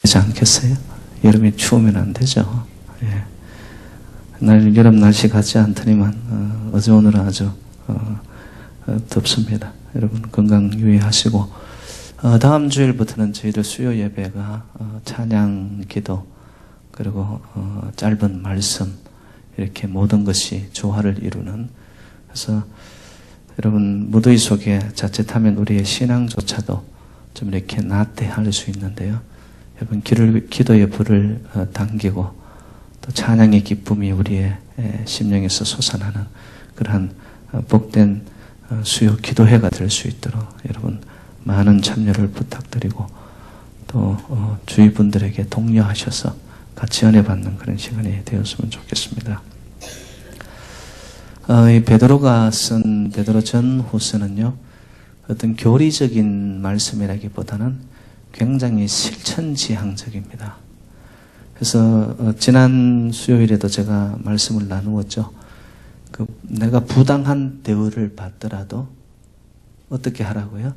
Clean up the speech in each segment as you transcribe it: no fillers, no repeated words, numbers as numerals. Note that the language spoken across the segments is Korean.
되지 않겠어요? 여름이 추우면 안 되죠. 예. 여름 날씨 같지 않더니만 어제 오늘은 아주 덥습니다. 여러분 건강 유의하시고 다음 주일부터는 저희들 수요 예배가 찬양 기도 그리고 짧은 말씀 이렇게 모든 것이 조화를 이루는, 그래서 여러분 무더위 속에 자칫하면 우리의 신앙조차도 좀 이렇게 나태할 수 있는데요. 여러분 기도의 불을 당기고 또 찬양의 기쁨이 우리의 심령에서 솟아나는 그러한 복된 수요 기도회가 될 수 있도록 여러분 많은 참여를 부탁드리고 또 주위 분들에게 독려하셔서 같이 은혜 받는 그런 시간이 되었으면 좋겠습니다. 이 베드로가 쓴 베드로 전후서는요, 어떤 교리적인 말씀이라기보다는 굉장히 실천지향적입니다. 그래서 지난 수요일에도 제가 말씀을 나누었죠. 내가 부당한 대우를 받더라도 어떻게 하라고요?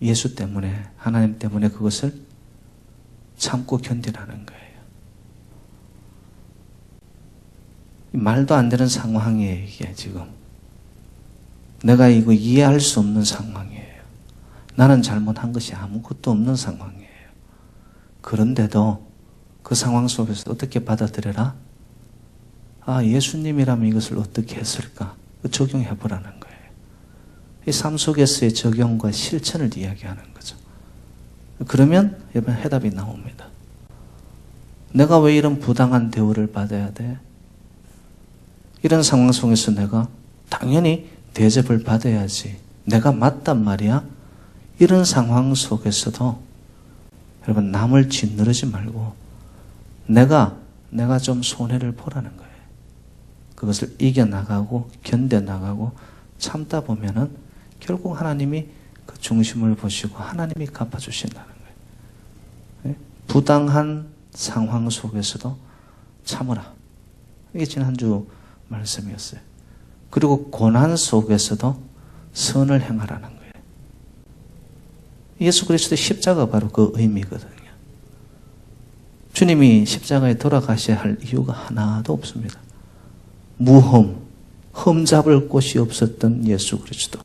예수 때문에, 하나님 때문에 그것을 참고 견디라는 거예요. 말도 안 되는 상황이에요, 이게 지금. 내가 이거 이해할 수 없는 상황이에요. 나는 잘못한 것이 아무것도 없는 상황이에요. 그런데도 그 상황 속에서 어떻게 받아들여라? 아, 예수님이라면 이것을 어떻게 했을까? 적용해 보라는 거예요. 이 삶 속에서의 적용과 실천을 이야기하는 거죠. 그러면 여러분 해답이 나옵니다. 내가 왜 이런 부당한 대우를 받아야 돼? 이런 상황 속에서 내가 당연히 대접을 받아야지. 내가 맞단 말이야. 이런 상황 속에서도 여러분 남을 짓누르지 말고 내가 좀 손해를 보라는 거예요. 그것을 이겨나가고 견뎌나가고 참다 보면은 결국 하나님이 그 중심을 보시고 하나님이 갚아주신다는 거예요. 부당한 상황 속에서도 참으라. 이게 지난주 말씀이었어요. 그리고 고난 속에서도 선을 행하라는 거예요. 예수 그리스도의 십자가 바로 그 의미거든요. 주님이 십자가에 돌아가셔야 할 이유가 하나도 없습니다. 흠잡을 곳이 없었던 예수 그리스도.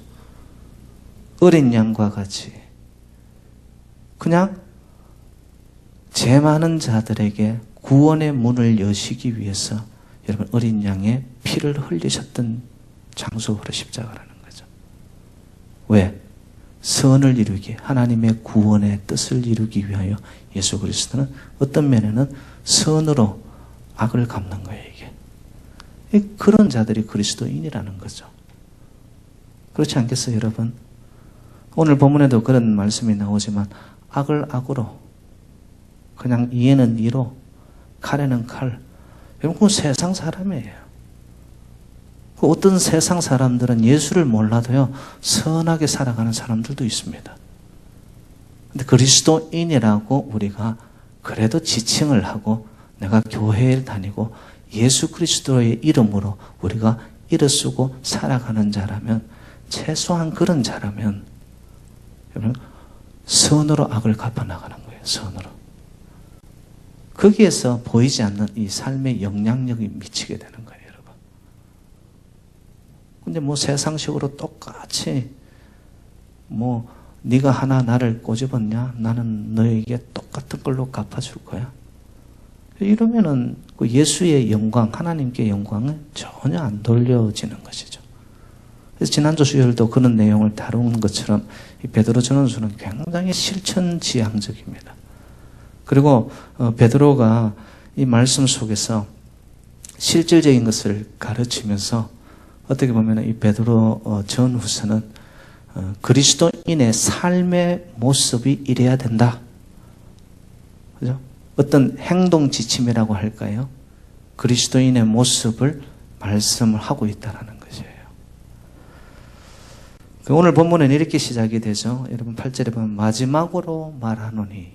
어린 양과 같이 그냥 죄 많은 자들에게 구원의 문을 여시기 위해서 여러분 어린 양의 피를 흘리셨던 장소 바로 십자가라는 거죠. 왜? 선을 이루기, 하나님의 구원의 뜻을 이루기 위하여 예수 그리스도는 어떤 면에는 선으로 악을 갚는 거예요, 이게. 그런 자들이 그리스도인이라는 거죠. 그렇지 않겠어요, 여러분? 오늘 본문에도 그런 말씀이 나오지만 악을 악으로, 그냥 이에는 이로, 칼에는 칼. 여러분, 그건 세상 사람이에요. 어떤 세상 사람들은 예수를 몰라도요, 선하게 살아가는 사람들도 있습니다. 근데 그리스도인이라고 우리가 그래도 지칭을 하고 내가 교회에 다니고 예수 그리스도의 이름으로 우리가 일어서고 살아가는 자라면, 최소한 그런 자라면 여러분 선으로 악을 갚아나가는 거예요. 선으로. 거기에서 보이지 않는 이 삶의 영향력이 미치게 되는 거예요. 근데 세상식으로 똑같이 네가 하나 나를 꼬집었냐? 나는 너에게 똑같은 걸로 갚아줄 거야. 이러면은 그 예수의 영광, 하나님께 영광은 전혀 안 돌려지는 것이죠. 그래서 지난주 수요일도 그런 내용을 다룬 것처럼 이 베드로 전후서는 굉장히 실천지향적입니다. 그리고 베드로가 이 말씀 속에서 실질적인 것을 가르치면서 어떻게 보면 이 베드로 전후서는 그리스도인의 삶의 모습이 이래야 된다. 그죠? 어떤 행동 지침이라고 할까요? 그리스도인의 모습을 말씀을 하고 있다는 것이에요. 오늘 본문은 이렇게 시작이 되죠. 여러분 8절에 보면 마지막으로 말하노니.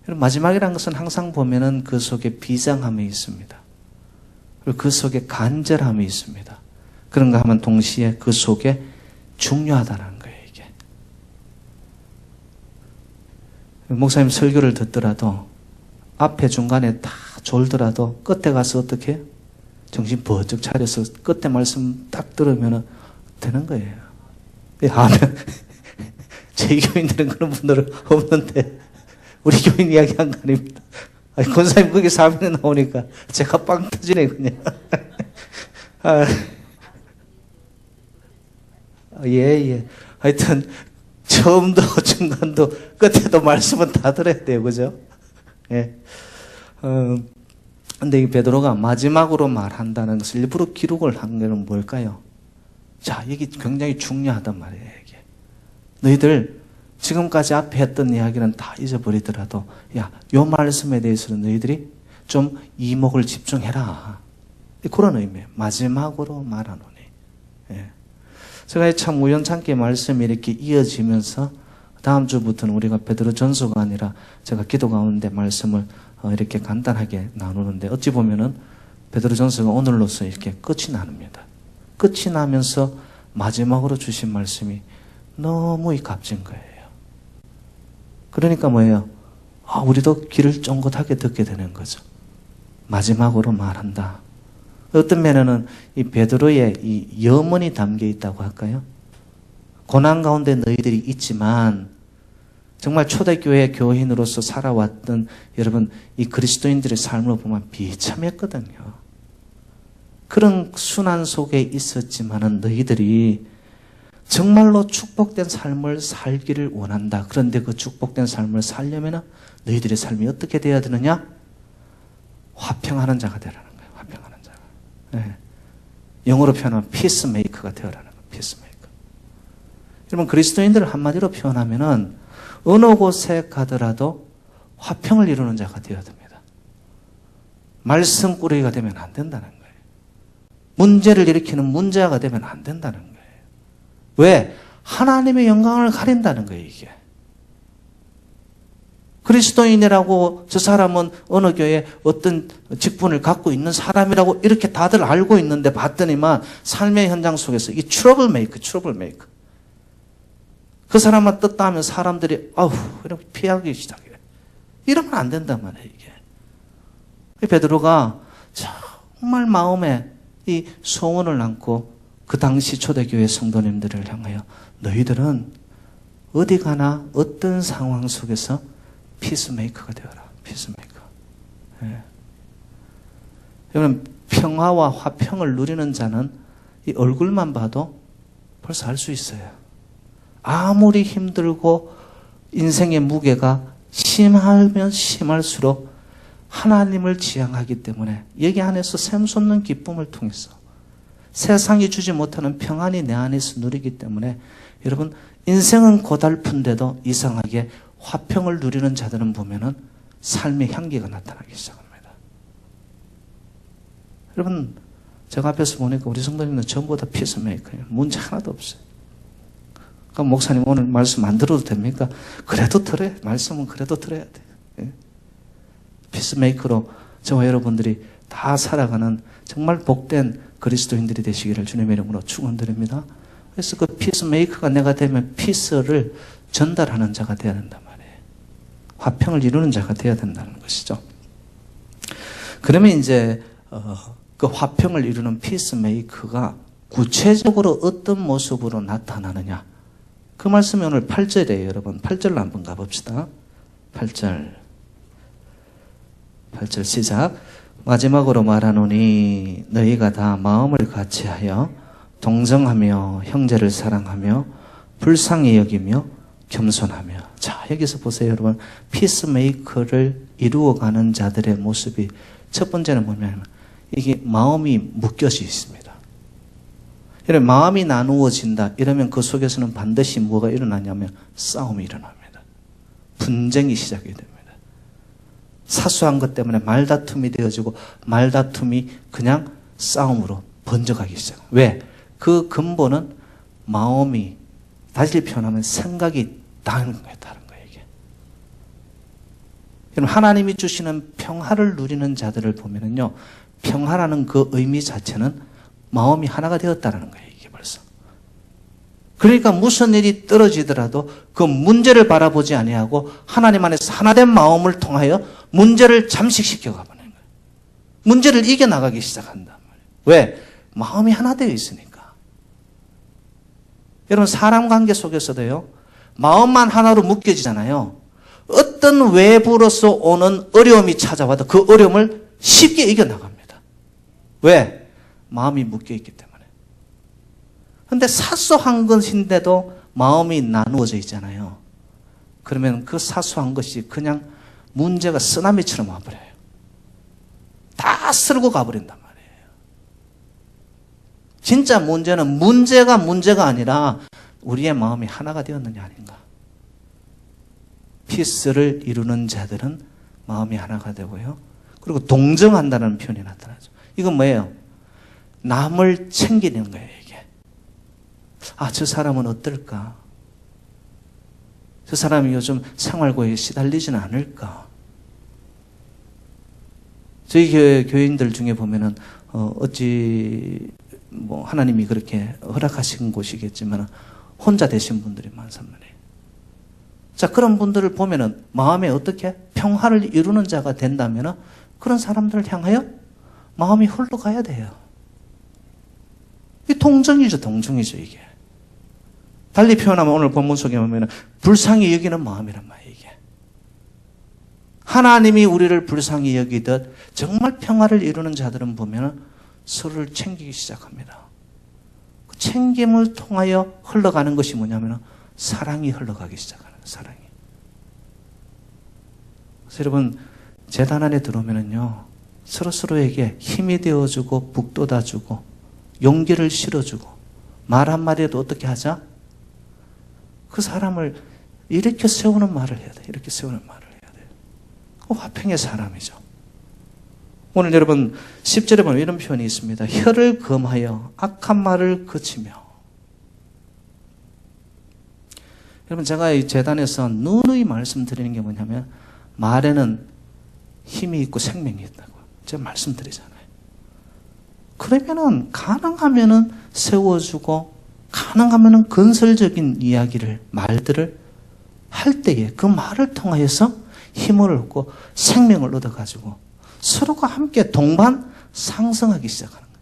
여러분 마지막이라는 것은 항상 보면은 그 속에 비장함이 있습니다. 그리고 그 속에 간절함이 있습니다. 그런가 하면 동시에 그 속에 중요하다는 거예요, 이게. 목사님 설교를 듣더라도 앞에 중간에 다 졸더라도 끝에 가서 어떻게 정신 번쩍 차려서 끝에 말씀 딱 들으면 되는 거예요. 아멘. 저희 교인들은 그런 분들은 없는데 우리 교인 이야기한 거 아닙니다. 권사님 거기 사면에 나오니까 제가 빵 터지네 그냥. 예. 하여튼 처음도 중간도 끝에도 말씀은 다 들어야 돼요. 그죠? 예. 근데 이 베드로가 마지막으로 말한다는 것을 일부러 기록을 한 것은 뭘까요? 자, 이게 굉장히 중요하단 말이에요, 이게. 너희들 지금까지 앞에 했던 이야기는 다 잊어버리더라도, 야, 요 말씀에 대해서는 너희들이 좀 이목을 집중해라. 그런 의미예요. 마지막으로 말하노니. 예. 제가 참 우연찮게 말씀이 이렇게 이어지면서 다음 주부터는 우리가 베드로 전서가 아니라 제가 기도 가운데 말씀을 이렇게 간단하게 나누는데 어찌 보면은 베드로 전서가 오늘로서 이렇게 끝이 납니다. 끝이 나면서 마지막으로 주신 말씀이 너무 값진 거예요. 그러니까 뭐예요? 우리도 귀를 쫑긋하게 듣게 되는 거죠. 마지막으로 말한다. 어떤 면에는 이 베드로의 이 염원이 담겨 있다고 할까요? 고난 가운데 너희들이 있지만 정말 초대교회 교인으로서 살아왔던 여러분 이 그리스도인들의 삶을 보면 비참했거든요. 그런 순환 속에 있었지만은 너희들이 정말로 축복된 삶을 살기를 원한다. 그런데 그 축복된 삶을 살려면 너희들의 삶이 어떻게 되어야 되느냐? 화평하는 자가 되라는 거예요. 화평하는 자가. 네. 영어로 표현하면 피스메이커가 되어라는 거예요. 피스메이커. 여러분 그리스도인들을 한마디로 표현하면은 어느 곳에 가더라도 화평을 이루는 자가 되어야 됩니다. 말씀꾸러기가 되면 안 된다는 거예요. 문제를 일으키는 문제가 되면 안 된다는 거예요. 왜? 하나님의 영광을 가린다는 거예요, 이게. 그리스도인이라고 저 사람은 어느 교회에 어떤 직분을 갖고 있는 사람이라고 이렇게 다들 알고 있는데 봤더니만 삶의 현장 속에서 이 트러블 메이커. 그 사람만 떴다 하면 사람들이 이렇게 피하기 시작해요. 이러면 안 된단 말이에요, 이게. 베드로가 정말 마음에 이 소원을 안고 그 당시 초대교회 성도님들을 향하여 너희들은 어디 가나 어떤 상황 속에서 피스메이커가 되어라. 피스메이커. 예. 여러분 평화와 화평을 누리는 자는 이 얼굴만 봐도 벌써 알 수 있어요. 아무리 힘들고 인생의 무게가 심하면 심할수록 하나님을 지향하기 때문에 여기 안에서 샘솟는 기쁨을 통해서 세상이 주지 못하는 평안이 내 안에서 누리기 때문에 여러분 인생은 고달픈데도 이상하게 화평을 누리는 자들은 보면은 삶의 향기가 나타나기 시작합니다. 여러분 제가 앞에서 보니까 우리 성도님은 전부 다 피스메이커예요. 문제 하나도 없어요. 그럼 목사님 오늘 말씀 안 들어도 됩니까? 그래도 들어요. 말씀은 그래도 들어야 돼요. 예? 피스메이커로 저와 여러분들이 다 살아가는 정말 복된 그리스도인들이 되시기를 주님의 이름으로 축원드립니다. 그래서 그 피스메이커가 내가 되면 피스를 전달하는 자가 되어야 된단 말이에요. 화평을 이루는 자가 되어야 된다는 것이죠. 그러면 이제 그 화평을 이루는 피스메이커가 구체적으로 어떤 모습으로 나타나느냐? 그 말씀이 오늘 8절이에요, 여러분. 8절로 한번 가봅시다. 8절 시작. 마지막으로 말하노니 너희가 다 마음을 같이하여 동정하며 형제를 사랑하며 불쌍히 여기며 겸손하며. 자, 여기서 보세요, 여러분. 피스메이커를 이루어가는 자들의 모습이 첫 번째는 뭐냐면 이게 마음이 묶여져 있습니다. 여러분 마음이 나누어진다 이러면 그 속에서는 반드시 뭐가 일어나냐면 싸움이 일어납니다. 분쟁이 시작이 됩니다. 사소한 것 때문에 말다툼이 되어지고 말다툼이 그냥 싸움으로 번져가기 시작. 왜? 그 근본은 마음이 다시 표현하면 생각이 다른 거예요. 이게. 여러분 하나님이 주시는 평화를 누리는 자들을 보면은요. 평화라는 그 의미 자체는 마음이 하나가 되었다는 거예요. 이게 벌써. 그러니까 무슨 일이 떨어지더라도 그 문제를 바라보지 아니하고 하나님 안에서 하나된 마음을 통하여 문제를 잠식시켜 가버리는 거예요. 문제를 이겨나가기 시작한단 말이에요. 왜? 마음이 하나 되어 있으니까. 여러분, 사람 관계 속에서도요, 마음만 하나로 묶여지잖아요. 어떤 외부로서 오는 어려움이 찾아와도 그 어려움을 쉽게 이겨나갑니다. 왜? 마음이 묶여있기 때문에. 근데 사소한 것인데도 마음이 나누어져 있잖아요. 그러면 그 사소한 것이 그냥 문제가 쓰나미처럼 와버려요. 다 쓸고 가버린단 말이에요. 진짜 문제는 문제가 아니라 우리의 마음이 하나가 되었느냐 아닌가. 피스를 이루는 자들은 마음이 하나가 되고요. 그리고 동정한다는 표현이 나타나죠. 이건 뭐예요? 남을 챙기는 거예요, 이게. 아, 저 사람은 어떨까? 저 사람이 요즘 생활고에 시달리지는 않을까? 저희 교인들 중에 보면은, 어찌, 하나님이 그렇게 허락하신 곳이겠지만, 혼자 되신 분들이 많단 말이에요. 자, 그런 분들을 보면은, 마음에 어떻게 평화를 이루는 자가 된다면은, 그런 사람들을 향하여 마음이 흘러가야 돼요. 이 동정이죠, 이게. 달리 표현하면 오늘 본문 속에 보면 불쌍히 여기는 마음이란 말이에요, 이게. 하나님이 우리를 불쌍히 여기듯 정말 평화를 이루는 자들은 보면 서로를 챙기기 시작합니다. 그 챙김을 통하여 흘러가는 것이 뭐냐면 사랑이 흘러가기 시작하는 거예요, 사랑이. 그래서 여러분, 제단 안에 들어오면은요, 서로서로에게 힘이 되어주고 북돋아주고 용기를 실어주고 말 한마디에도 어떻게 하자? 그 사람을 일으켜 세우는 말을 해야 돼. 이렇게 세우는 말을 해야 돼요. 그 화평의 사람이죠. 오늘 여러분 10절에 보면 이런 표현이 있습니다. 혀를 금하여 악한 말을 그치며. 여러분, 제가 이 재단에서 누누이 말씀드리는 게 뭐냐면 말에는 힘이 있고 생명이 있다고 제가 말씀드리잖아요. 그러면은 가능하면은 세워주고 가능하면은 건설적인 이야기를, 말들을 할 때에 그 말을 통하여서 힘을 얻고 생명을 얻어가지고 서로가 함께 동반 상승하기 시작하는 거예요.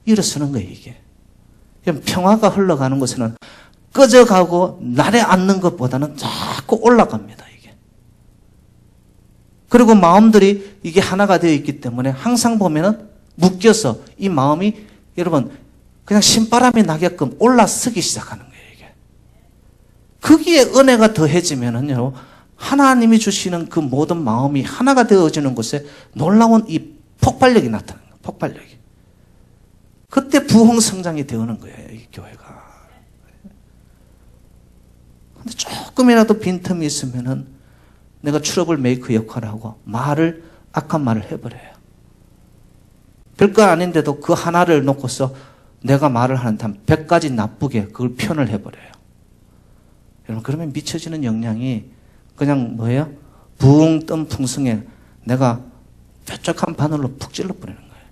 일어서는 거예요, 이게. 평화가 흘러가는 것에는 꺼져가고 날에 앉는 것보다는 자꾸 올라갑니다, 이게. 그리고 마음들이 이게 하나가 되어 있기 때문에 항상 보면은 묶여서 이 마음이 여러분 그냥 신바람이 나게끔 올라서기 시작하는 거예요, 이게. 거기에 은혜가 더해지면은요, 하나님이 주시는 그 모든 마음이 하나가 되어지는 곳에 놀라운 이 폭발력이 나타나는 거예요, 폭발력이. 그때 부흥 성장이 되어오는 거예요, 이 교회가. 근데 조금이라도 빈틈이 있으면은 내가 트러블 메이커 역할을 하고 악한 말을 해버려요. 별거 아닌데도 그 하나를 놓고서 내가 말을 하는 한 100가지 나쁘게 그걸 표현을 해버려요. 여러분, 그러면 미쳐지는 영향이 그냥 뭐예요? 붕 뜬 풍성에 내가 뾰족한 바늘로 푹 찔러버리는 거예요.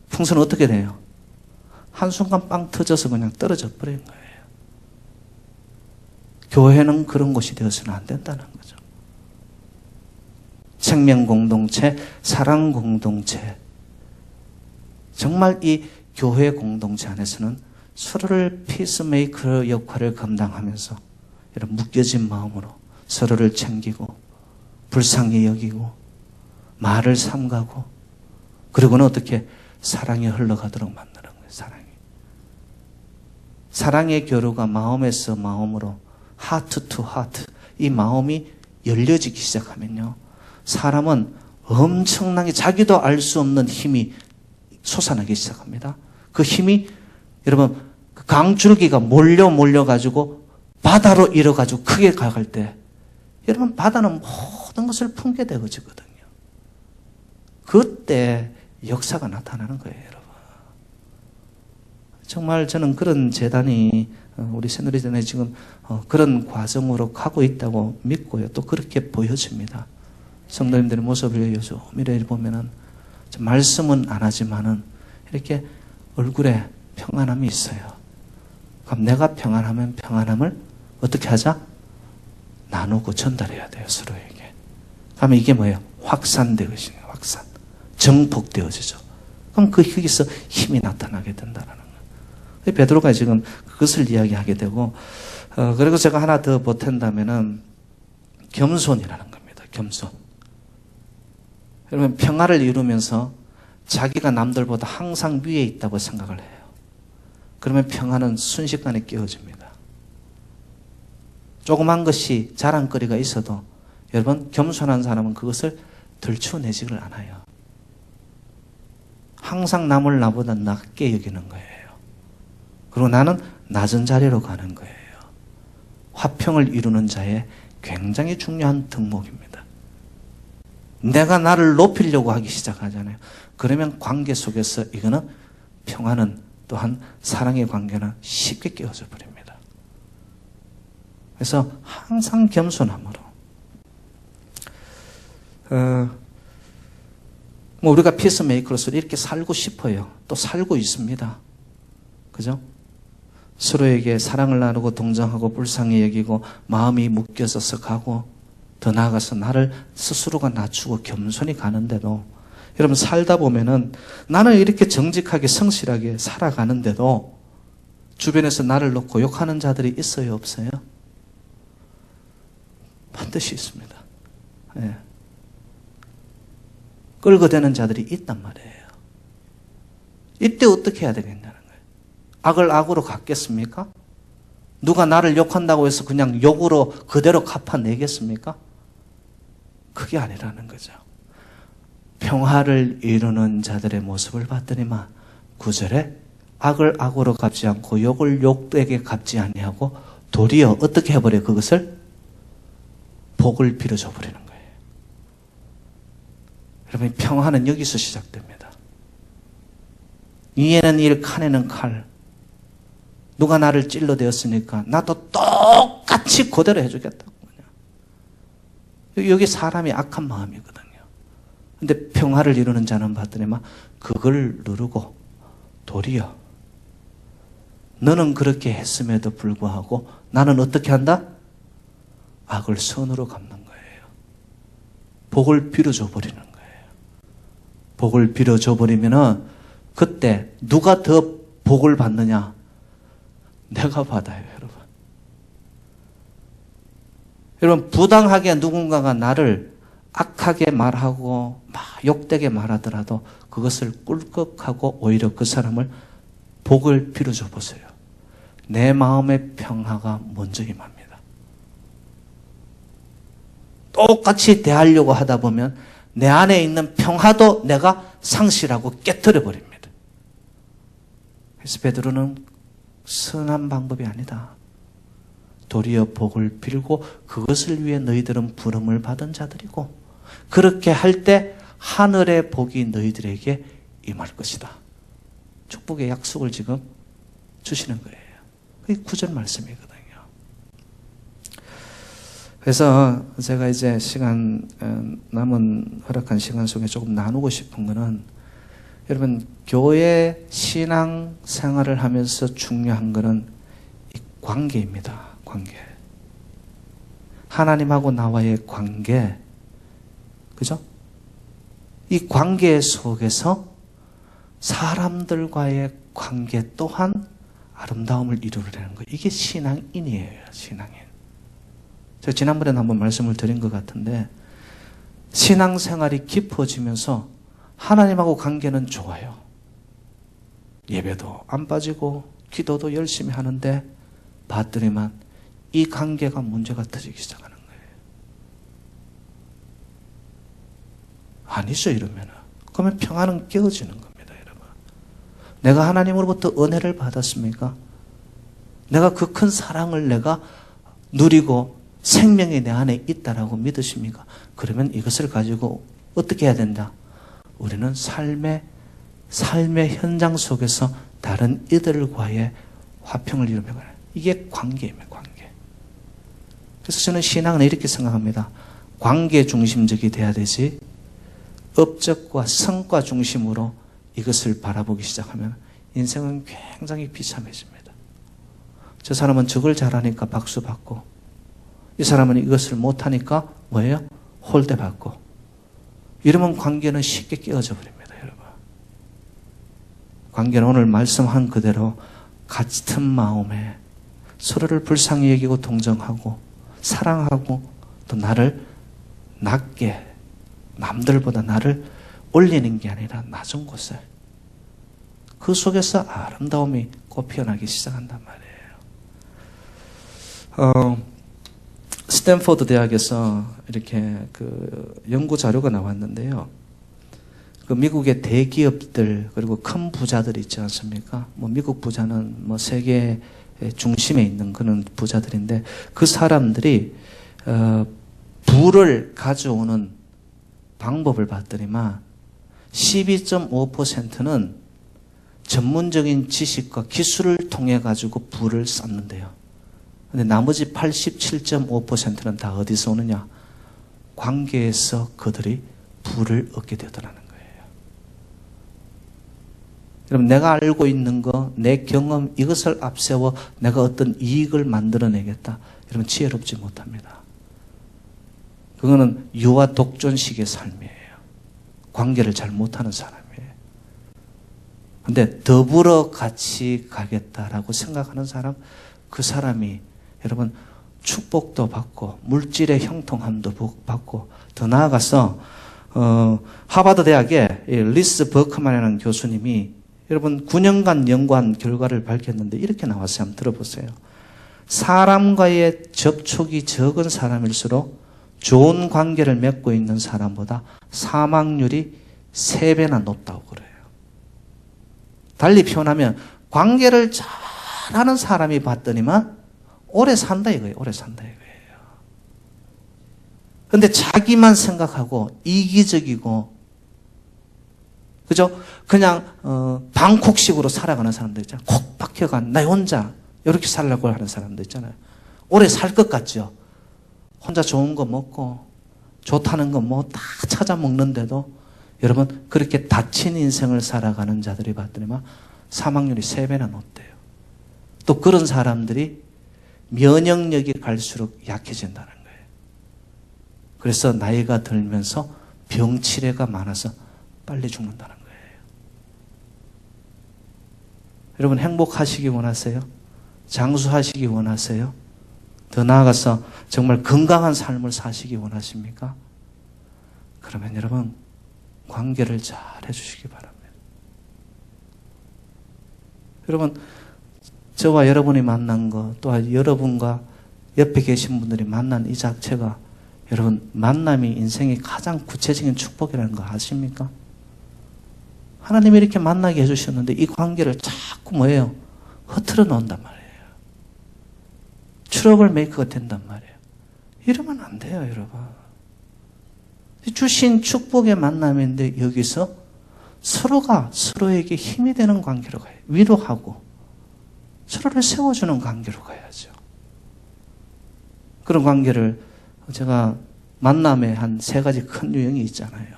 풍선은 어떻게 돼요? 한순간 빵 터져서 그냥 떨어져 버리는 거예요. 교회는 그런 곳이 되어서는 안 된다는 거죠. 생명 공동체, 사랑 공동체, 정말 이 교회 공동체 안에서는 서로를 피스메이커 역할을 감당하면서 이런 묶여진 마음으로 서로를 챙기고 불쌍히 여기고 말을 삼가고 그리고는 어떻게 사랑이 흘러가도록 만드는 거예요. 사랑의 교류가 마음에서 마음으로 하트 투 하트, 이 마음이 열려지기 시작하면요, 사람은 엄청나게 자기도 알 수 없는 힘이 솟아나기 시작합니다. 그 힘이 여러분 강줄기가 몰려가지고 바다로 일어가지고 크게 가갈 때 여러분 바다는 모든 것을 품게 되어지거든요. 그때 역사가 나타나는 거예요, 여러분. 정말 저는 그런 재단이 우리 새누리전에 지금 그런 과정으로 가고 있다고 믿고요. 또 그렇게 보여집니다. 성도님들의 모습을 요즘이래 보면은 말씀은 안 하지만은 이렇게 얼굴에 평안함이 있어요. 그럼 내가 평안하면 평안함을 어떻게 하자? 나누고 전달해야 돼요, 서로에게. 그러면 이게 뭐예요? 확산되어지는 거예요, 확산. 정복되어지죠. 그럼 거기서 힘이 나타나게 된다는 거예요. 베드로가 지금 그것을 이야기하게 되고, 그리고 제가 하나 더 보탠다면은 겸손이라는 겁니다. 겸손. 여러분, 평화를 이루면서 자기가 남들보다 항상 위에 있다고 생각을 해요. 그러면 평화는 순식간에 깨어집니다. 조그만 것이 자랑거리가 있어도 여러분, 겸손한 사람은 그것을 들추어내지를 않아요. 항상 남을 나보다 낮게 여기는 거예요. 그리고 나는 낮은 자리로 가는 거예요. 화평을 이루는 자의 굉장히 중요한 덕목입니다. 내가 나를 높이려고 하기 시작하잖아요. 그러면 관계 속에서 이거는 평화는 또한 사랑의 관계는 쉽게 깨어져 버립니다. 그래서 항상 겸손함으로 뭐 우리가 피스메이커로서 이렇게 살고 싶어요. 또 살고 있습니다. 그죠? 서로에게 사랑을 나누고 동정하고 불쌍히 여기고 마음이 묶여져서 가고 더 나아가서 나를 스스로가 낮추고 겸손히 가는데도 여러분 살다 보면은 나는 이렇게 정직하게 성실하게 살아가는데도 주변에서 나를 놓고 욕하는 자들이 있어요, 없어요? 반드시 있습니다. 예. 끌고대는 자들이 있단 말이에요. 이때 어떻게 해야 되겠냐는 거예요. 악을 악으로 갚겠습니까? 누가 나를 욕한다고 해서 그냥 욕으로 그대로 갚아내겠습니까? 그게 아니라는 거죠. 평화를 이루는 자들의 모습을 봤더니만 9절에 악을 악으로 갚지 않고 욕을 욕되게 갚지 아니하고 도리어 어떻게 해버려요? 그것을 복을 빌어줘 버리는 거예요. 여러분, 평화는 여기서 시작됩니다. 이에는 일, 칸에는 칼. 누가 나를 찔러대었으니까 나도 똑같이 그대로 해주겠다고. 여기 사람이 악한 마음이거든요. 근데 평화를 이루는 자는 봤더니만 그걸 누르고 도리어 너는 그렇게 했음에도 불구하고 나는 어떻게 한다? 악을 선으로 갚는 거예요. 복을 빌어줘 버리는 거예요. 복을 빌어줘 버리면은 그때 누가 더 복을 받느냐? 내가 받아요, 여러분. 여러분, 부당하게 누군가가 나를 악하게 말하고 막 욕되게 말하더라도 그것을 꿀꺽하고 오히려 그 사람을 복을 빌어줘 보세요. 내 마음의 평화가 먼저 임합니다. 똑같이 대하려고 하다 보면 내 안에 있는 평화도 내가 상실하고 깨트려 버립니다. 그래서 베드로는 선한 방법이 아니다. 도리어 복을 빌고 그것을 위해 너희들은 부름을 받은 자들이고 그렇게 할 때 하늘의 복이 너희들에게 임할 것이다. 축복의 약속을 지금 주시는 거예요. 그게 9절 말씀이거든요. 그래서 제가 이제 시간 남은 허락한 시간 속에 조금 나누고 싶은 거는 여러분, 교회 신앙 생활을 하면서 중요한 거는 이 관계입니다. 관계. 하나님하고 나와의 관계. 그죠? 이 관계 속에서 사람들과의 관계 또한 아름다움을 이루려는 거. 이게 신앙인이에요. 신앙인. 제가 지난번에 한번 말씀을 드린 것 같은데 신앙생활이 깊어지면서 하나님하고 관계는 좋아요. 예배도 안 빠지고 기도도 열심히 하는데 봤더니만 이 관계가 문제가 터지기 시작하는 거예요. 아니죠, 이러면은. 그러면 평화는 깨어지는 겁니다, 여러분. 내가 하나님으로부터 은혜를 받았습니까? 내가 그 큰 사랑을 내가 누리고 생명이 내 안에 있다라고 믿으십니까? 그러면 이것을 가지고 어떻게 해야 된다? 우리는 삶의 현장 속에서 다른 이들과의 화평을 이루며 가는 이게 관계입니다. 관계. 그래서 저는 신앙은 이렇게 생각합니다. 관계 중심적이 돼야 되지 업적과 성과 중심으로 이것을 바라보기 시작하면 인생은 굉장히 비참해집니다. 저 사람은 저걸 잘하니까 박수 받고, 이 사람은 이것을 못하니까 뭐예요? 홀대 받고. 이러면 관계는 쉽게 깨어져 버립니다, 여러분. 관계는 오늘 말씀한 그대로 같은 마음에 서로를 불쌍히 여기고 동정하고 사랑하고 또 나를 낮게, 남들보다 나를 올리는 게 아니라 낮은 곳에, 그 속에서 아름다움이 꽃피어나기 시작한단 말이에요. 스탠포드 대학에서 이렇게 그 연구 자료가 나왔는데요. 그 미국의 대기업들 그리고 큰 부자들 있지 않습니까? 뭐 미국 부자는 뭐 세계 중심에 있는 그런 부자들인데, 그 사람들이 부를 가져오는 방법을 봤더니만 12.5%는 전문적인 지식과 기술을 통해 가지고 부를 쌓는데요. 근데 나머지 87.5%는 다 어디서 오느냐? 관계에서 그들이 부를 얻게 되더라는 거예요. 여러분, 내가 알고 있는 거, 내 경험, 이것을 앞세워 내가 어떤 이익을 만들어내겠다. 여러분, 지혜롭지 못합니다. 그거는 유아 독존식의 삶이에요. 관계를 잘 못하는 사람이에요. 근데 더불어 같이 가겠다라고 생각하는 사람, 그 사람이 여러분 축복도 받고 물질의 형통함도 받고, 더 나아가서 하버드 대학의 리스 버크만이라는 교수님이 여러분 9년간 연구한 결과를 밝혔는데 이렇게 나왔어요. 한번 들어보세요. 사람과의 접촉이 적은 사람일수록 좋은 관계를 맺고 있는 사람보다 사망률이 3배나 높다고 그래요. 달리 표현하면 관계를 잘하는 사람이 봤더니만 오래 산다 이거예요. 오래 산다 이거예요. 근데 자기만 생각하고 이기적이고, 그죠? 그냥 방콕식으로 살아가는 사람들 있잖아요. 콕 박혀간 나 혼자 이렇게 살려고 하는 사람들 있잖아요. 오래 살 것 같죠? 혼자 좋은 거 먹고 좋다는 거 뭐 다 찾아 먹는데도 여러분 그렇게 다친 인생을 살아가는 자들이 봤더니만 사망률이 3배나 높대요. 또 그런 사람들이 면역력이 갈수록 약해진다는 거예요. 그래서 나이가 들면서 병치레가 많아서 빨리 죽는다는 거예요. 여러분 행복하시기 원하세요? 장수하시기 원하세요? 더 나아가서 정말 건강한 삶을 사시기 원하십니까? 그러면 여러분 관계를 잘 해주시기 바랍니다. 여러분 저와 여러분이 만난 것, 또한 여러분과 옆에 계신 분들이 만난 이 자체가 여러분 만남이 인생의 가장 구체적인 축복이라는 거 아십니까? 하나님이 이렇게 만나게 해주셨는데 이 관계를 자꾸 뭐예요? 흐트러 놓는단 말이에요. 트러블 메이커가 된단 말이에요. 이러면 안 돼요, 여러분. 주신 축복의 만남인데 여기서 서로가 서로에게 힘이 되는 관계로 가요. 위로하고 서로를 세워주는 관계로 가야죠. 그런 관계를 제가 만남에 한 3가지 큰 유형이 있잖아요.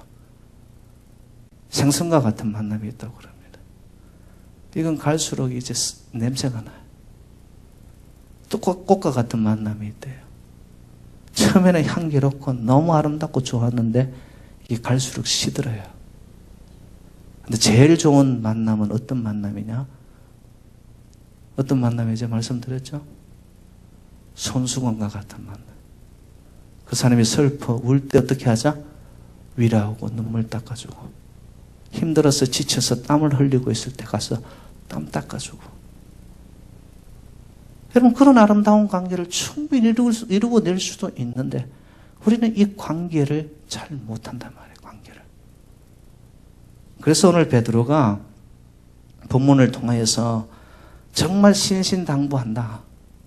생선과 같은 만남이 있다고 그럽니다. 이건 갈수록 이제 냄새가 나요. 또 꽃과 같은 만남이 있대요. 처음에는 향기롭고 너무 아름답고 좋았는데 이게 갈수록 시들어요. 근데 제일 좋은 만남은 어떤 만남이냐? 어떤 만남이죠? 말씀드렸죠? 손수건과 같은 만남. 그 사람이 슬퍼 울 때 어떻게 하자? 위로하고 눈물 닦아주고, 힘들어서 지쳐서 땀을 흘리고 있을 때 가서 땀 닦아주고. 여러분 그런 아름다운 관계를 충분히 이루고 낼 수도 있는데 우리는 이 관계를 잘 못한단 말이에요. 관계를. 그래서 오늘 베드로가 본문을 통하여서 정말 신신당부한다.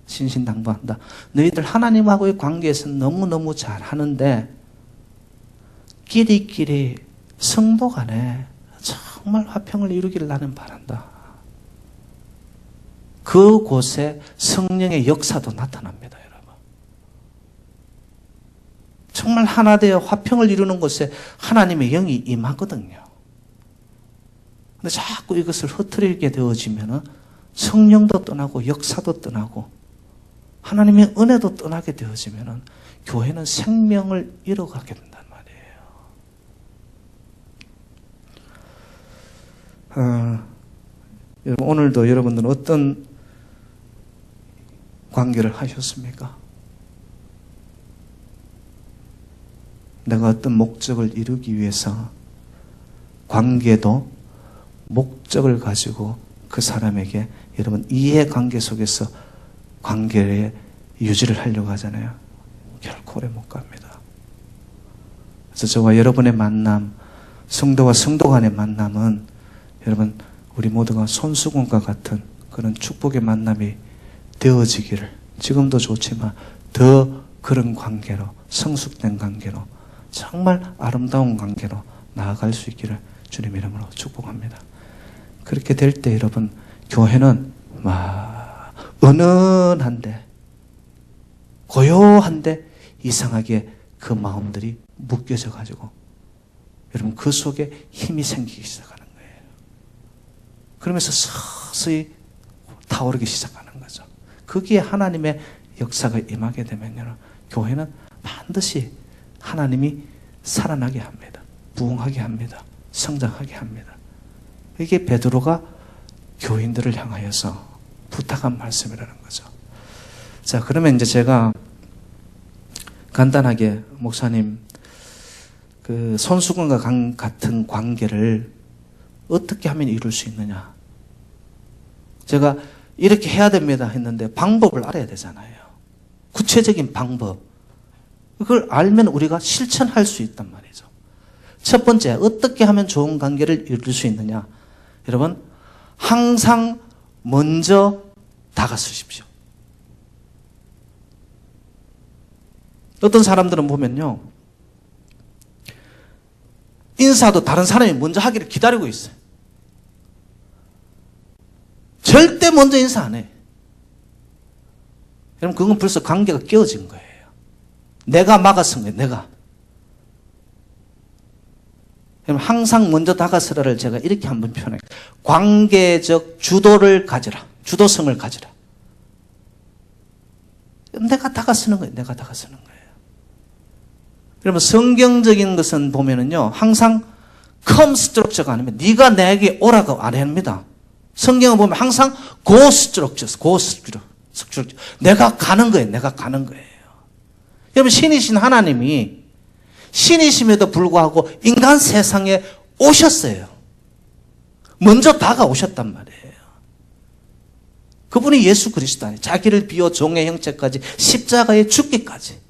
신신당부한다. 너희들 하나님하고의 관계에서 너무너무 잘하는데 끼리끼리 성도 간에 정말 화평을 이루기를 나는 바란다. 그곳에 성령의 역사도 나타납니다, 여러분. 정말 하나 되어 화평을 이루는 곳에 하나님의 영이 임하거든요. 근데 자꾸 이것을 흐트리게 되어지면은 성령도 떠나고 역사도 떠나고 하나님의 은혜도 떠나게 되어지면 교회는 생명을 잃어가게 된단 말이에요. 여러분, 오늘도 여러분들은 어떤 관계를 하셨습니까? 내가 어떤 목적을 이루기 위해서 관계도 목적을 가지고 그 사람에게 여러분 이해관계 속에서 관계의 유지를 하려고 하잖아요. 결코 오래 못 갑니다. 그래서 저와 여러분의 만남, 성도와 성도 간의 만남은 여러분 우리 모두가 손수건과 같은 그런 축복의 만남이 되어지기를, 지금도 좋지만 더 그런 관계로, 성숙된 관계로, 정말 아름다운 관계로 나아갈 수 있기를 주님 이름으로 축복합니다. 그렇게 될 때 여러분 교회는 막 은은한데 고요한데 이상하게 그 마음들이 묶여져 가지고 여러분 그 속에 힘이 생기기 시작하는 거예요. 그러면서 서서히 타오르기 시작하는 거죠. 거기에 하나님의 역사가 임하게 되면요, 교회는 반드시 하나님이 살아나게 합니다. 부흥하게 합니다. 성장하게 합니다. 이게 베드로가 교인들을 향하여서 부탁한 말씀이라는 거죠. 자, 그러면 이제 제가 간단하게 목사님 그 손수건과 같은 관계를 어떻게 하면 이룰 수 있느냐, 제가 이렇게 해야 됩니다 했는데 방법을 알아야 되잖아요. 구체적인 방법. 그걸 알면 우리가 실천할 수 있단 말이죠. 첫 번째, 어떻게 하면 좋은 관계를 이룰 수 있느냐. 여러분, 항상 먼저 다가서십시오. 어떤 사람들은 보면요, 인사도 다른 사람이 먼저 하기를 기다리고 있어요. 절대 먼저 인사 안 해. 여러분, 그건 벌써 관계가 깨어진 거예요. 내가 막아선 거예요, 내가. 여러분, 항상 먼저 다가서라를 제가 이렇게 한번 표현해요. 관계적 주도를 가져라. 주도성을 가져라. 내가 다가서는 거예요, 내가 다가서는 거예요. 여러분, 성경적인 것은 보면은요, 항상 come structure가 아니면 네가 내게 오라고 안 합니다. 성경을 보면 항상 go structure, go structure. 내가 가는 거예요, 내가 가는 거예요. 여러분, 신이신 하나님이 신이심에도 불구하고 인간 세상에 오셨어요. 먼저 다가오셨단 말이에요. 그분이 예수 그리스도 아니에요. 자기를 비워 종의 형체까지 십자가에 죽기까지.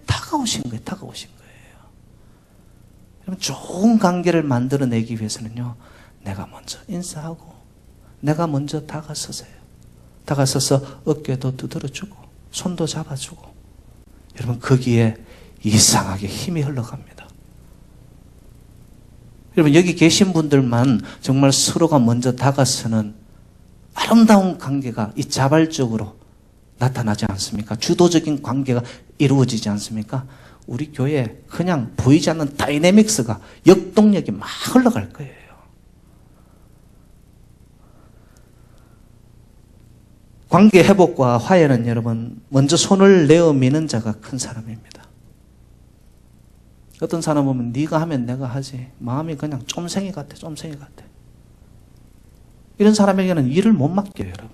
다가오신 거예요. 다가오신 거예요. 여러분, 좋은 관계를 만들어내기 위해서는요, 내가 먼저 인사하고 내가 먼저 다가서세요. 다가서서 어깨도 두드려주고 손도 잡아주고, 여러분 거기에 이상하게 힘이 흘러갑니다. 여러분, 여기 계신 분들만 정말 서로가 먼저 다가서는 아름다운 관계가 이 자발적으로 나타나지 않습니까? 주도적인 관계가 이루어지지 않습니까? 우리 교회에 그냥 보이지 않는 다이내믹스가, 역동력이 막 흘러갈 거예요. 관계 회복과 화해는 여러분, 먼저 손을 내어 미는 자가 큰 사람입니다. 어떤 사람 보면 네가 하면 내가 하지, 마음이 그냥 쫌생이 같아, 쫌생이 같아. 이런 사람에게는 일을 못 맡겨요, 여러분.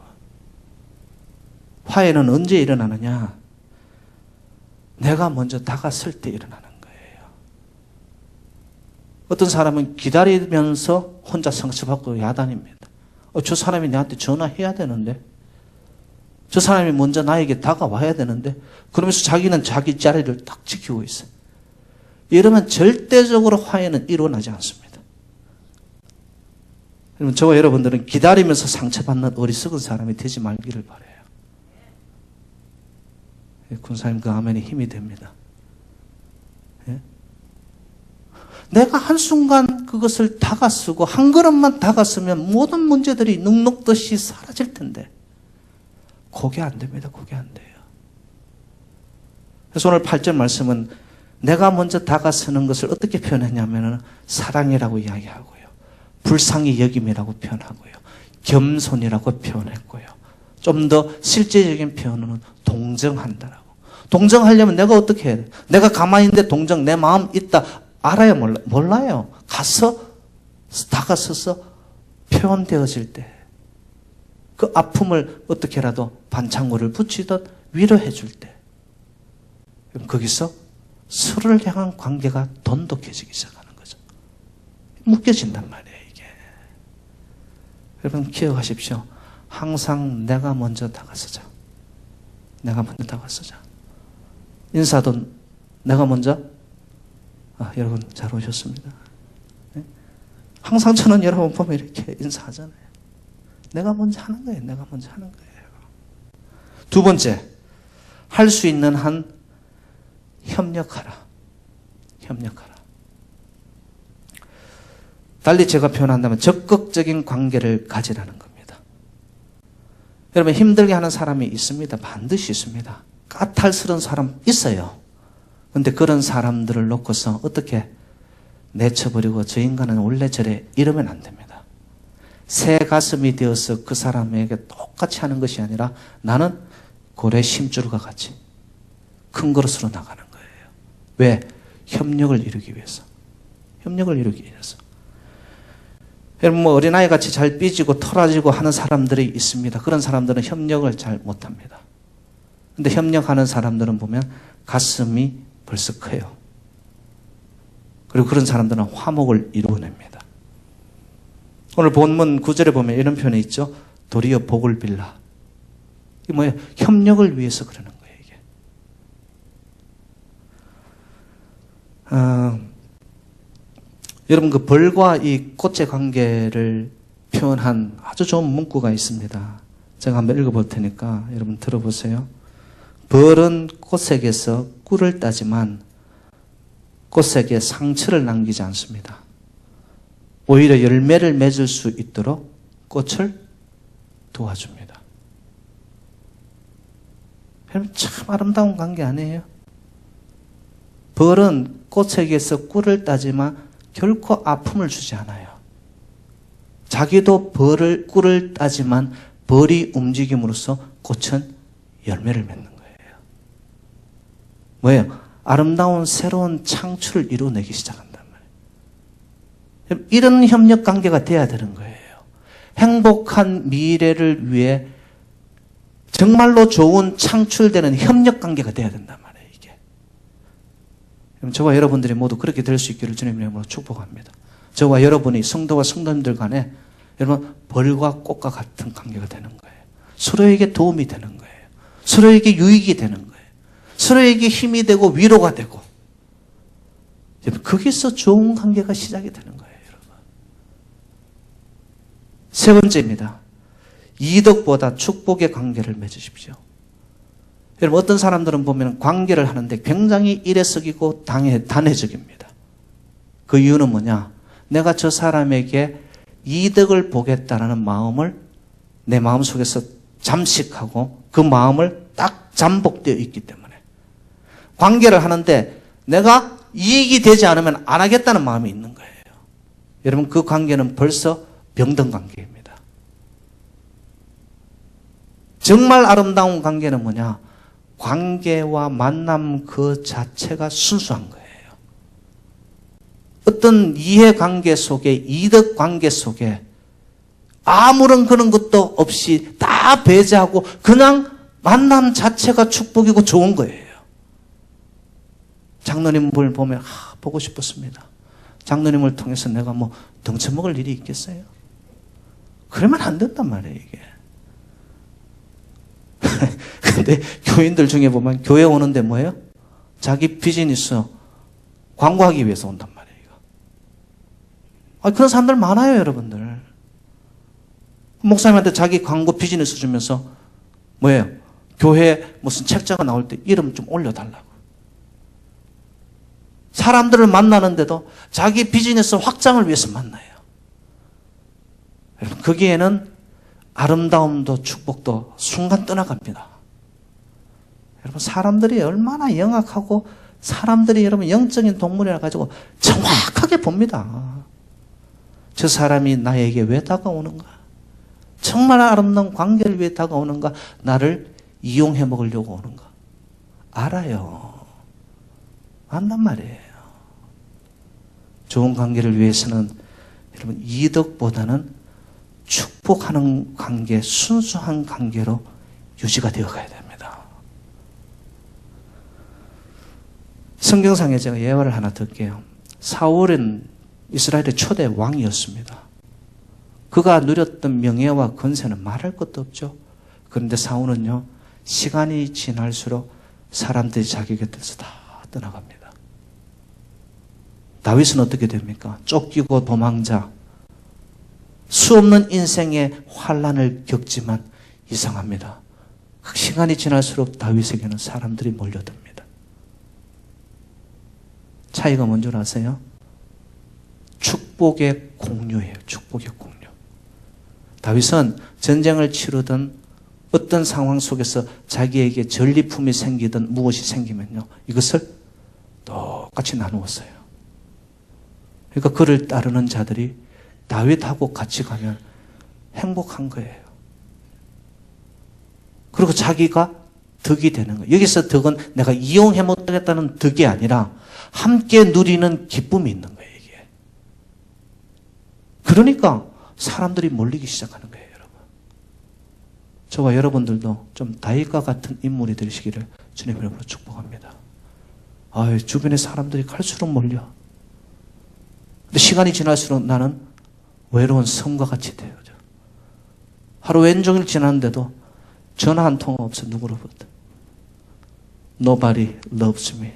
화해는 언제 일어나느냐? 내가 먼저 다가설 때 일어나는 거예요. 어떤 사람은 기다리면서 혼자 상처받고 야단입니다. 저 사람이 나한테 전화해야 되는데, 저 사람이 먼저 나에게 다가와야 되는데, 그러면서 자기는 자기 자리를 딱 지키고 있어요. 이러면 절대적으로 화해는 일어나지 않습니다. 여러분, 저와 여러분들은 기다리면서 상처받는 어리석은 사람이 되지 말기를 바라요. 군사님, 그 아멘이 힘이 됩니다. 예? 내가 한순간 그것을 다가서고 한 걸음만 다가서면 모든 문제들이 눅눅듯이 사라질 텐데, 그게 안 됩니다. 그게 안 돼요. 그래서 오늘 8절 말씀은 내가 먼저 다가서는 것을 어떻게 표현했냐면 사랑이라고 이야기하고요, 불쌍히 여김이라고 표현하고요, 겸손이라고 표현했고요. 좀 더 실제적인 표현은 동정한다라고. 동정하려면 내가 어떻게 해야 돼? 내가 가만히 있는데 동정, 내 마음 있다. 알아요? 몰라요. 다가서서 표현되어질 때 그 아픔을 어떻게라도 반창고를 붙이듯 위로해 줄 때 그럼 거기서 서로를 향한 관계가 돈독해지기 시작하는 거죠. 묶여진단 말이에요, 이게. 여러분 기억하십시오. 항상 내가 먼저 다가서자. 내가 먼저 다가서자. 인사도 내가 먼저 여러분 잘 오셨습니다. 네? 항상 저는 여러분 보면 이렇게 인사하잖아요. 내가 먼저 하는 거예요. 내가 먼저 하는 거예요. 두 번째, 할 수 있는 한 협력하라. 협력하라. 달리 제가 표현한다면 적극적인 관계를 가지라는 겁니다. 여러분 힘들게 하는 사람이 있습니다. 반드시 있습니다. 까탈스러운 사람 있어요. 그런데 그런 사람들을 놓고서 어떻게 내쳐버리고 저 인간은 원래 저래 이러면 안 됩니다. 새 가슴이 되어서 그 사람에게 똑같이 하는 것이 아니라 나는 고래 심줄과 같이 큰 그릇으로 나가는 거예요. 왜? 협력을 이루기 위해서. 협력을 이루기 위해서. 여러분 뭐 어린아이 같이 잘 삐지고 털어지고 하는 사람들이 있습니다. 그런 사람들은 협력을 잘 못합니다. 근데 협력하는 사람들은 보면 가슴이 벌써 커요. 그리고 그런 사람들은 화목을 이루어냅니다. 오늘 본문 9절에 보면 이런 표현이 있죠. 도리어 복을 빌라. 이게 뭐예요? 협력을 위해서 그러는 거예요, 이게. 여러분 그 벌과 이 꽃의 관계를 표현한 아주 좋은 문구가 있습니다. 제가 한번 읽어볼 테니까 여러분 들어보세요. 벌은 꽃색에서 꿀을 따지만 꽃색에 상처를 남기지 않습니다. 오히려 열매를 맺을 수 있도록 꽃을 도와줍니다. 여러분 참 아름다운 관계 아니에요? 벌은 꽃색에서 꿀을 따지만 결코 아픔을 주지 않아요. 자기도 꿀을 따지만 벌이 움직임으로써 꽃은 열매를 맺는 거예요. 뭐예요? 아름다운 새로운 창출을 이루어내기 시작한단 말이에요. 이런 협력 관계가 돼야 되는 거예요. 행복한 미래를 위해 정말로 좋은 창출되는 협력 관계가 돼야 된단 말이에요, 이게. 저와 여러분들이 모두 그렇게 될 수 있기를 주님의 이름으로 축복합니다. 저와 여러분이 성도와 성도님들 간에 여러분 벌과 꽃과 같은 관계가 되는 거예요. 서로에게 도움이 되는 거예요. 서로에게 유익이 되는 거예요. 서로에게 힘이 되고 위로가 되고 거기서 좋은 관계가 시작이 되는 거예요. 여러분. 세 번째입니다. 이덕보다 축복의 관계를 맺으십시오. 여러분 어떤 사람들은 보면 관계를 하는데 굉장히 일회성이고 단회적입니다. 그 이유는 뭐냐? 내가 저 사람에게 이득을 보겠다라는 마음을 내 마음속에서 잠식하고 그 마음을 딱 잠복되어 있기 때문에 관계를 하는데 내가 이익이 되지 않으면 안 하겠다는 마음이 있는 거예요. 여러분 그 관계는 벌써 병든 관계입니다. 정말 아름다운 관계는 뭐냐? 관계와 만남 그 자체가 순수한 거예요. 어떤 이해관계 속에 이득관계 속에 아무런 그런 것도 없이 다 배제하고 그냥 만남 자체가 축복이고 좋은 거예요. 장로님을 보면 보고 싶었습니다. 장로님을 통해서 내가 뭐 덩쳐먹을 일이 있겠어요? 그러면 안 된단 말이에요, 이게. 근데 교인들 중에 보면 교회 오는데 뭐예요? 자기 비즈니스 광고하기 위해서 온단 말이에요. 그런 사람들 많아요, 여러분들. 목사님한테 자기 광고 비즈니스 주면서 뭐예요? 교회 무슨 책자가 나올 때 이름 좀 올려달라고. 사람들을 만나는데도 자기 비즈니스 확장을 위해서 만나요. 여러분, 거기에는 아름다움도 축복도 순간 떠나갑니다. 여러분, 사람들이 얼마나 영악하고 사람들이 여러분 영적인 동물이라 가지고 정확하게 봅니다. 저 사람이 나에게 왜 다가오는가? 정말 아름다운 관계를 위해 다가오는가? 나를 이용해 먹으려고 오는가? 알아요. 안단 말이에요. 좋은 관계를 위해서는 여러분 이득보다는 축복하는 관계, 순수한 관계로 유지가 되어 가야 됩니다. 성경상에 제가 예화를 하나 들게요. 사울은 이스라엘의 초대 왕이었습니다. 그가 누렸던 명예와 권세는 말할 것도 없죠. 그런데 사울은요, 시간이 지날수록 사람들이 자기 곁에서 다 떠나갑니다. 다윗은 어떻게 됩니까? 쫓기고 도망자, 수없는 인생의 환란을 겪지만 이상합니다. 시간이 지날수록 다윗에게는 사람들이 몰려듭니다. 차이가 뭔 줄 아세요? 축복의 공유예요. 축복의 공유. 다윗은 전쟁을 치르던 어떤 상황 속에서 자기에게 전리품이 생기든 무엇이 생기면요, 이것을 똑같이 나누었어요. 그러니까 그를 따르는 자들이 다윗하고 같이 가면 행복한 거예요. 그리고 자기가 덕이 되는 거예요. 여기서 덕은 내가 이용해 못하겠다는 덕이 아니라 함께 누리는 기쁨이 있는 거예요, 이게. 그러니까 사람들이 몰리기 시작하는 거예요, 여러분. 저와 여러분들도 좀 다윗과 같은 인물이 되시기를 주님 이름으로 축복합니다. 주변에 사람들이 갈수록 몰려. 근데 시간이 지날수록 나는 외로운 섬과 같이 돼요. 하루 왼종일 지났는데도 전화 한 통 없어, 누구로부터. Nobody loves me.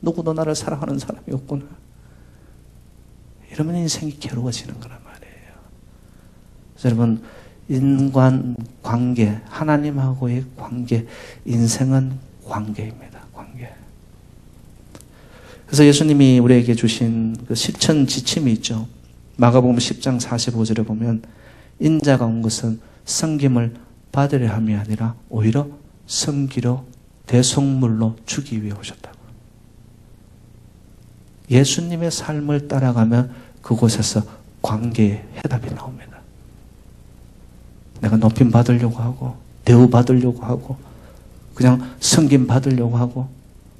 누구도 나를 사랑하는 사람이 없구나. 이러면 인생이 괴로워지는 거란 말이에요. 그래서 여러분, 인간관계, 하나님하고의 관계, 인생은 관계입니다. 관계. 그래서 예수님이 우리에게 주신 그 실천 지침이 있죠. 마가복음 10장 45절에 보면 인자가 온 것은 섬김을 받으려 함이 아니라 오히려 섬기려 대속물로 주기 위해 오셨다고. 예수님의 삶을 따라가면 그곳에서 관계의 해답이 나옵니다. 내가 높임 받으려고 하고 대우 받으려고 하고 그냥 섬김 받으려고 하고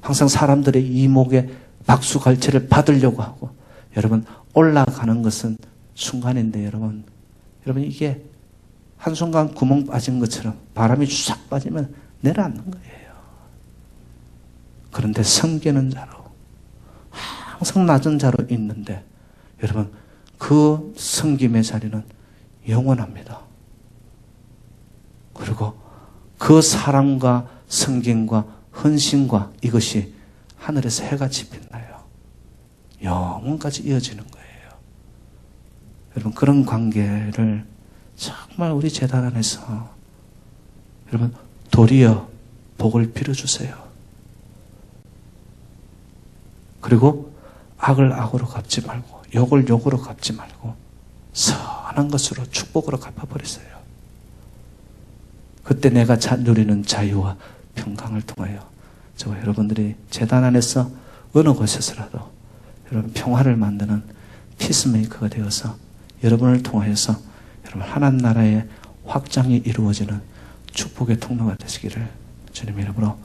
항상 사람들의 이목에 박수갈채를 받으려고 하고, 여러분 올라가는 것은 순간인데 여러분 이게 한순간 구멍 빠진 것처럼 바람이 싹 빠지면 내려앉는 거예요. 그런데 섬기는 자로 항상 낮은 자로 있는데 여러분 그 섬김의 자리는 영원합니다. 그리고 그 사랑과 섬김과 헌신과 이것이 하늘에서 해같이 빛나요. 영원까지 이어지는 거예요. 여러분 그런 관계를 정말 우리 제단 안에서 여러분 도리어 복을 빌어주세요. 그리고 악을 악으로 갚지 말고 욕을 욕으로 갚지 말고 선한 것으로 축복으로 갚아버리세요. 그때 내가 누리는 자유와 평강을 통하여 저와 여러분들이 제단 안에서 어느 곳에서라도 여러분 평화를 만드는 피스메이커가 되어서 여러분을 통하여서 여러분 하나님 나라의 확장이 이루어지는 축복의 통로가 되시기를 주님의 이름으로